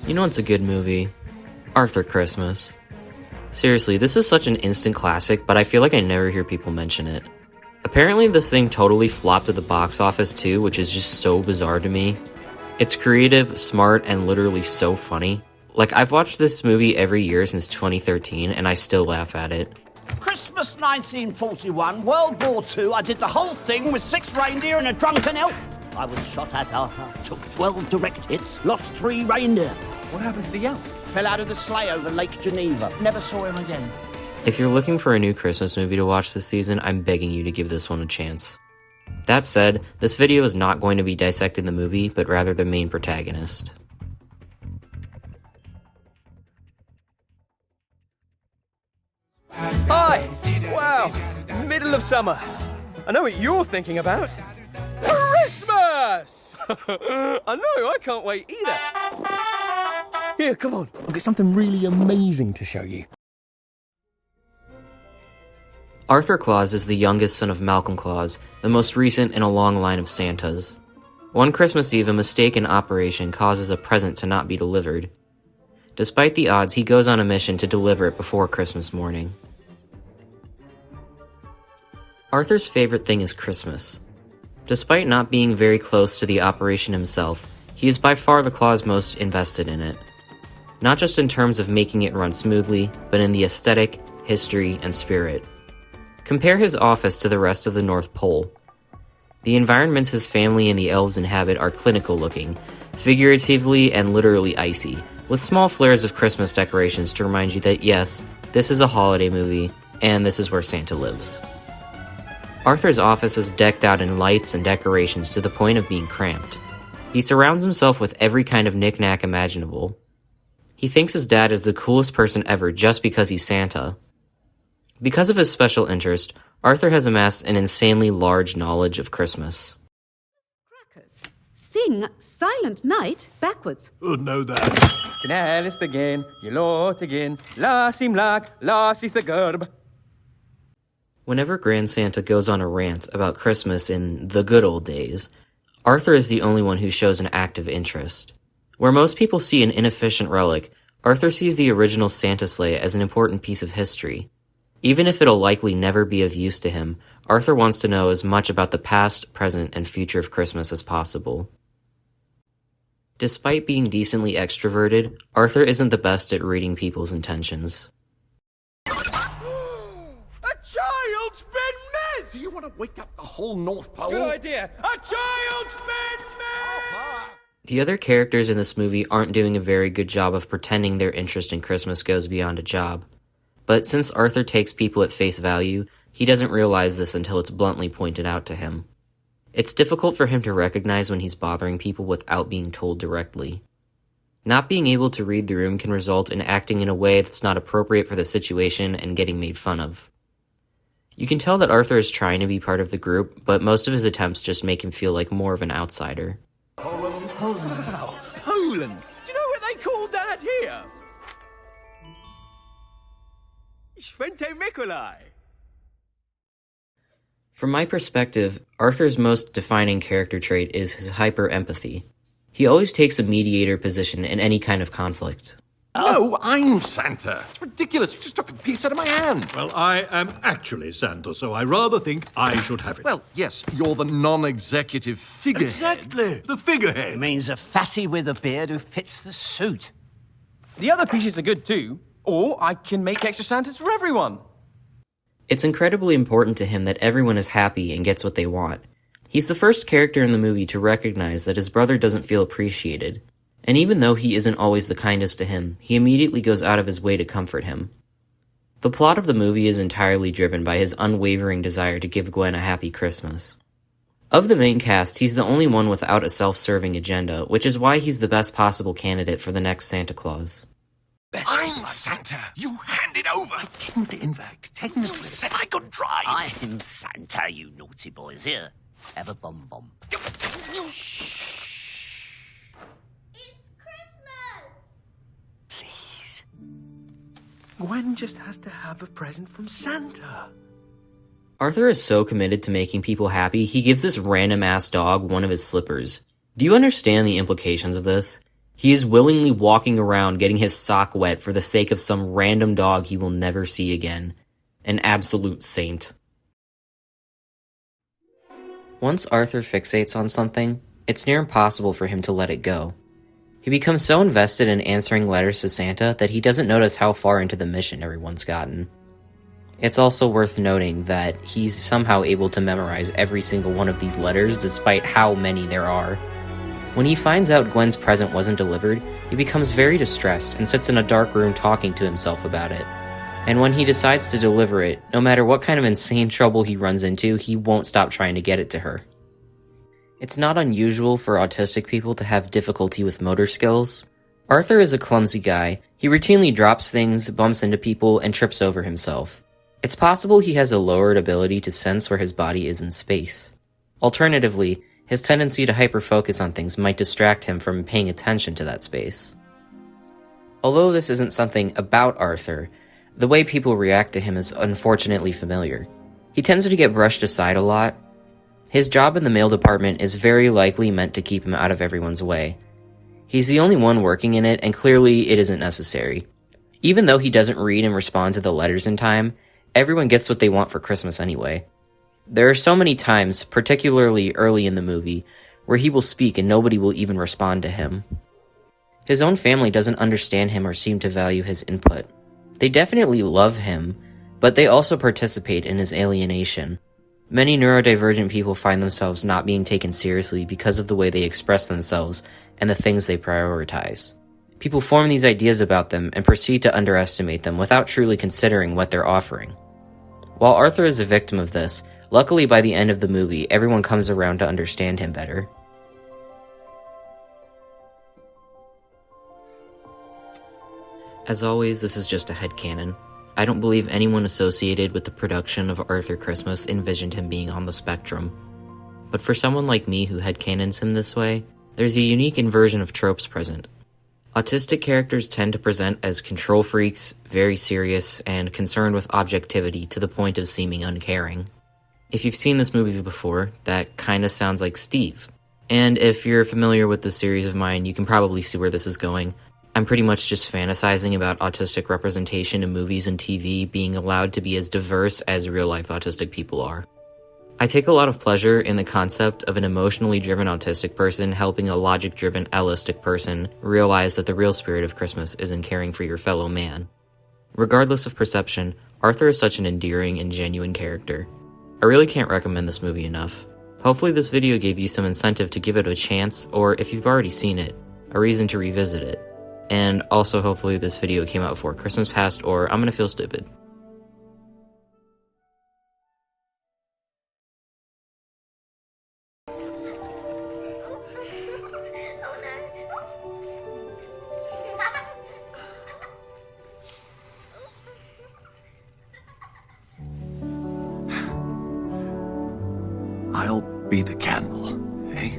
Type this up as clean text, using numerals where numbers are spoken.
You know what's a good movie? Arthur Christmas. Seriously, this is such an instant classic, but I feel like I never hear people mention it. Apparently this thing totally flopped at the box office too, which is just so bizarre to me. It's creative, smart, and literally so funny. Like, I've watched this movie every year since 2013, and I still laugh at it. Christmas 1941, World War II, I did the whole thing with 6 reindeer and a drunken elf. I was shot at, Arthur, took 12 direct hits, lost 3 reindeer. What happened to the elf? Fell out of the sleigh over Lake Geneva. Never saw him again. If you're looking for a new Christmas movie to watch this season, I'm begging you to give this one a chance. That said, this video is not going to be dissecting the movie, but rather the main protagonist. Hi! Wow! Middle of summer. I know what you're thinking about. Christmas! I know, I can't wait either. Here, come on. I've got something really amazing to show you. Arthur Claus is the youngest son of Malcolm Claus, the most recent in a long line of Santas. One Christmas Eve, a mistaken operation causes a present to not be delivered. Despite the odds, he goes on a mission to deliver it before Christmas morning. Arthur's favorite thing is Christmas. Despite not being very close to the operation himself, he is by far the Claus most invested in it. Not just in terms of making it run smoothly, but in the aesthetic, history, and spirit. Compare his office to the rest of the North Pole. The environments his family and the elves inhabit are clinical looking, figuratively and literally icy, with small flares of Christmas decorations to remind you that yes, this is a holiday movie, and this is where Santa lives. Arthur's office is decked out in lights and decorations to the point of being cramped. He surrounds himself with every kind of knick-knack imaginable. He thinks his dad is the coolest person ever just because he's Santa. Because of his special interest, Arthur has amassed an insanely large knowledge of Christmas. Crackers. Sing Silent Night backwards. Oh, no, that. Knalis again, you lot again, Lassim lag, Lassie the gerb. Whenever Grand Santa goes on a rant about Christmas in the good old days, Arthur is the only one who shows an active interest. Where most people see an inefficient relic, Arthur sees the original Santa sleigh as an important piece of history. Even if it'll likely never be of use to him, Arthur wants to know as much about the past, present, and future of Christmas as possible. Despite being decently extroverted, Arthur isn't the best at reading people's intentions. A child's been missed! Do you want to wake up the whole North Pole? Good idea! A child's been missed! The other characters in this movie aren't doing a very good job of pretending their interest in Christmas goes beyond a job. But since Arthur takes people at face value, he doesn't realize this until it's bluntly pointed out to him. It's difficult for him to recognize when he's bothering people without being told directly. Not being able to read the room can result in acting in a way that's not appropriate for the situation and getting made fun of. You can tell that Arthur is trying to be part of the group, but most of his attempts just make him feel like more of an outsider. Poland. Wow, Poland! Do you know what they call that here? Święty Mikołaj. From my perspective, Arthur's most defining character trait is his hyper-empathy. He always takes a mediator position in any kind of conflict. No, I'm Santa. It's ridiculous. You just took a piece out of my hand. Well, I am actually Santa, so I rather think I should have it. Well, yes, you're the non-executive figurehead. Exactly. The figurehead. It means a fatty with a beard who fits the suit. The other pieces are good too, or I can make extra Santas for everyone. It's incredibly important to him that everyone is happy and gets what they want. He's the first character in the movie to recognize that his brother doesn't feel appreciated. And even though he isn't always the kindest to him, he immediately goes out of his way to comfort him. The plot of the movie is entirely driven by his unwavering desire to give Gwen a happy Christmas. Of the main cast, he's the only one without a self-serving agenda, which is why he's the best possible candidate for the next Santa Claus. I'm Santa. You hand it over. I didn't, in fact. Technically. You said I could drive. I'm Santa, you naughty boys. Here, have a bomb. Please. Gwen just has to have a present from Santa. Arthur is so committed to making people happy, he gives this random-ass dog one of his slippers. Do you understand the implications of this? He is willingly walking around getting his sock wet for the sake of some random dog he will never see again. An absolute saint. Once Arthur fixates on something, it's near impossible for him to let it go. He becomes so invested in answering letters to Santa that he doesn't notice how far into the mission everyone's gotten. It's also worth noting that he's somehow able to memorize every single one of these letters despite how many there are. When he finds out Gwen's present wasn't delivered, he becomes very distressed and sits in a dark room talking to himself about it. And when he decides to deliver it, no matter what kind of insane trouble he runs into, he won't stop trying to get it to her. It's not unusual for autistic people to have difficulty with motor skills. Arthur is a clumsy guy. He routinely drops things, bumps into people, and trips over himself. It's possible he has a lowered ability to sense where his body is in space. Alternatively, his tendency to hyper-focus on things might distract him from paying attention to that space. Although this isn't something about Arthur, the way people react to him is unfortunately familiar. He tends to get brushed aside a lot. His job in the mail department is very likely meant to keep him out of everyone's way. He's the only one working in it, and clearly it isn't necessary. Even though he doesn't read and respond to the letters in time, everyone gets what they want for Christmas anyway. There are so many times, particularly early in the movie, where he will speak and nobody will even respond to him. His own family doesn't understand him or seem to value his input. They definitely love him, but they also participate in his alienation. Many neurodivergent people find themselves not being taken seriously because of the way they express themselves and the things they prioritize. People form these ideas about them and proceed to underestimate them without truly considering what they're offering. While Arthur is a victim of this, luckily by the end of the movie, everyone comes around to understand him better. As always, this is just a headcanon. I don't believe anyone associated with the production of Arthur Christmas envisioned him being on the spectrum. But for someone like me who headcanons him this way, there's a unique inversion of tropes present. Autistic characters tend to present as control freaks, very serious, and concerned with objectivity to the point of seeming uncaring. If you've seen this movie before, that kinda sounds like Steve. And if you're familiar with the series of mine, you can probably see where this is going. I'm pretty much just fantasizing about autistic representation in movies and TV being allowed to be as diverse as real-life autistic people are. I take a lot of pleasure in the concept of an emotionally driven autistic person helping a logic-driven allistic person realize that the real spirit of Christmas is in caring for your fellow man. Regardless of perception, Arthur is such an endearing and genuine character. I really can't recommend this movie enough. Hopefully this video gave you some incentive to give it a chance, or if you've already seen it, a reason to revisit it. And also hopefully this video came out before Christmas passed, or I'm gonna feel stupid. I'll be the candle, eh?